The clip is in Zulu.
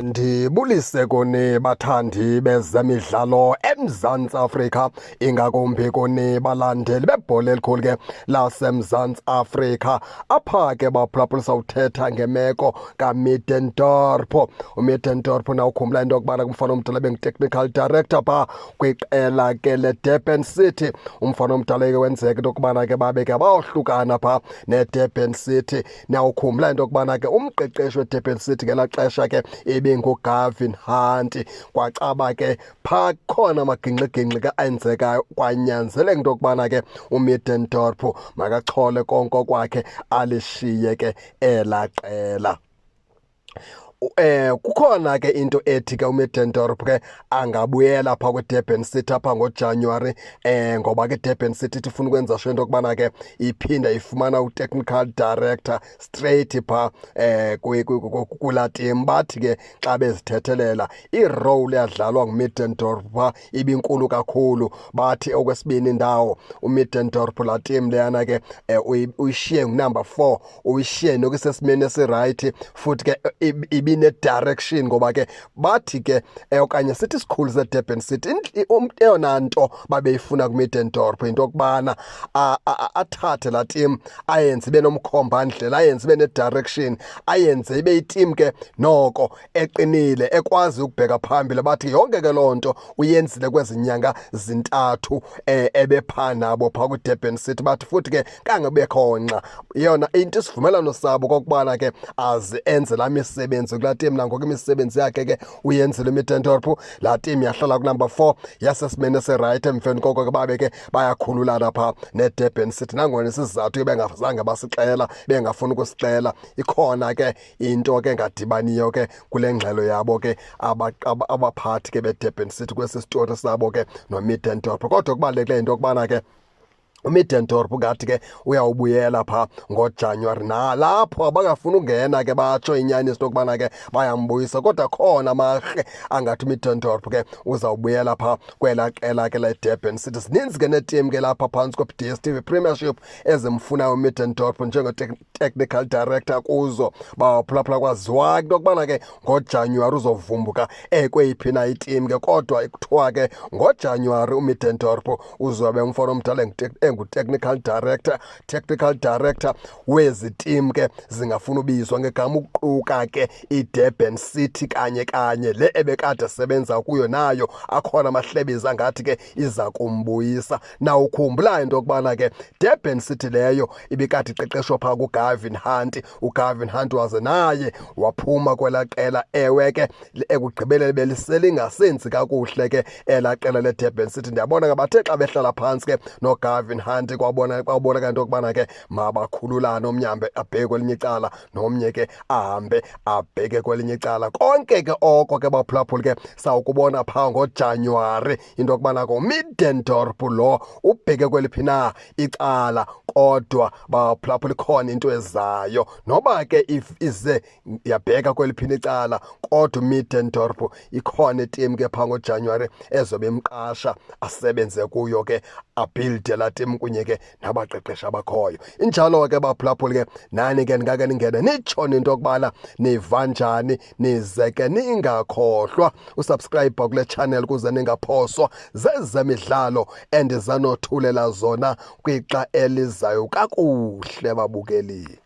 Ndibulise kuni bathandi bezemidlalo eMzantsi Afrika, ingakumbi kuni balandeli bebhola elikhulu ke laseMzantsi Afrika. Apha ke baphulaphula sawuthetha ngemeko kaMiddendorp. uMiddendorp nawukhumbula into yokubana kumfana omdala bengu-technical director phaa kwiqela ke leDurban City. Umfana omdala ke wenzeka into yokubana ke babe ke bayohlukana phaa neDurban City. Nawukhumbula into yokubana ke umqeqeshi weDurban City ngelaa xesha ke nguGavin Hunt. Kwacaba ke phaa khona amagingxigingxi ke enzekayo, kwanyanzeleka into yokubana ke uMiddendorp makachole konke kwakhe alishiye ke elaa qela. Kukhona ke into ethi ke uMiddendorp ke angabuyela phaa kwiDurban City apha ngoJanuwari, ngoba ke Durban City ifuna ukwenza sure into yokubana ke iphinda ifumana u-technical director straight phaa kulaa team. Bathi ke xa bezithethelela irole yadlalwa nguMiddendorp phaa ibinkulu kakhulu. Bathi okwesibini indawo uMiddendorp laa team leyana ke uyishiye ngunumber 4, uyishiye nokusesimeni esirayithi futhi ke ne-direction, ngoba ke bathi ke okanye sithi isikhulu seDurban City eyona nto babeyifuna kuMiddendorp into yokubana athathe laa team ayenze ibe nomkhombandlela, ayenze ibe ne-direction, ayenze ibe yitim ke noko eqinile ekwazi ukubheka phambili. Bathi yonke ke loo nto uyenzile kwezi nyanga zintathu ebephaa nabo phaa kwiDurban City. Bathi futhi ke kangabekho nxa yona into isivumelano sabo kokubana ke aze enze laa misebenzi kulaa team. Nangoku imisebenzi yakhe ke uyenzile uMiddendorp. Laa team yahlala kunumber 4 yasesimeni esirayithi. Emveni koko ke babe ke bayakhululana phaa neDurban City, nangona isizathu ke bengazange basixela, bengafuni ukusixela. Ikhona ke into ke engadibaniyo ke kule ngxelo yabo ke abaphathi ke beDurban City kwesi sitori sabo ke noMiddendorp. Kodwa kubalulekileyo into yokubana ke uMiddendorp ngathi ke uyawubuyela phaa ngoJanuwari. Nalapho abangafuni ungena ke batsho inyani into yokubana ke bayambuyisa, kodwa khona amarhe angathi uMiddendorp ke uzawubuyela phaa kwelaa qela ke leDurban City. Zininzi ke neetim ke lapha phantsi kwe-DStv Premiership ezimfunayo uMiddendorp njenge-technical director kuzo. Baphulaphula kwaziwa into yokubana ke ngoJanuwari uzovumbuka kweyiphi na itim ke, kodwa kuthiwa ke ngoJanuwari uMiddendorp uzobe umfana omdala engu-technical director wezi team ke zingafuna ubizwa ngegama, ukuquka ke iDurban City kanye le ebekade sebenza kuyo, nayo akhona amahlebezi angathi ke iza kumbuyisa. Nawukhumbulayo into yokubana ke Durban City leyo ibikade iqeqeshwa phaa kuGavin Hunt. uGavin Hunt waze naye waphuma kwelaa qela. Ewe ke ekugqibeleni beliselingasenzi kakuhle ke elaa qela leDurban City. Ndiyabona ke bathe xa behlala phantsi ke noGavin Hunt kwabonakala into yokubana ke mabakhululane, omnye ahambe abheke kwelinye icala nomnye ke ahambe abheke kwelinye icala. Konke ke oko ke baphulaphuli ke sawukubona phaa ngoJanuwari into yokubana ngoMiddendorp lo ubheke kweliphi na icala, kodwa baphulaphuli khona into ezayo. Noba ke ize yabheka kweliphi na icala, kodwa uMiddendorp ikhona itim ke phaa ngoJanuwari ezobe imqasha asebenze kuyo ke, abhilde laa tim kunye ke nabaqeqeshi abakhoyo. Injalo ke baphulaphuli ke nani ke ndingake ningene nitshone into yokubana niva njani. Nize ke ningakhohlwa usubscribe kule channel ukuze ningaphoswa zezemidlalo endizanothulela zona kwixa elizayo kakuhle babukeli.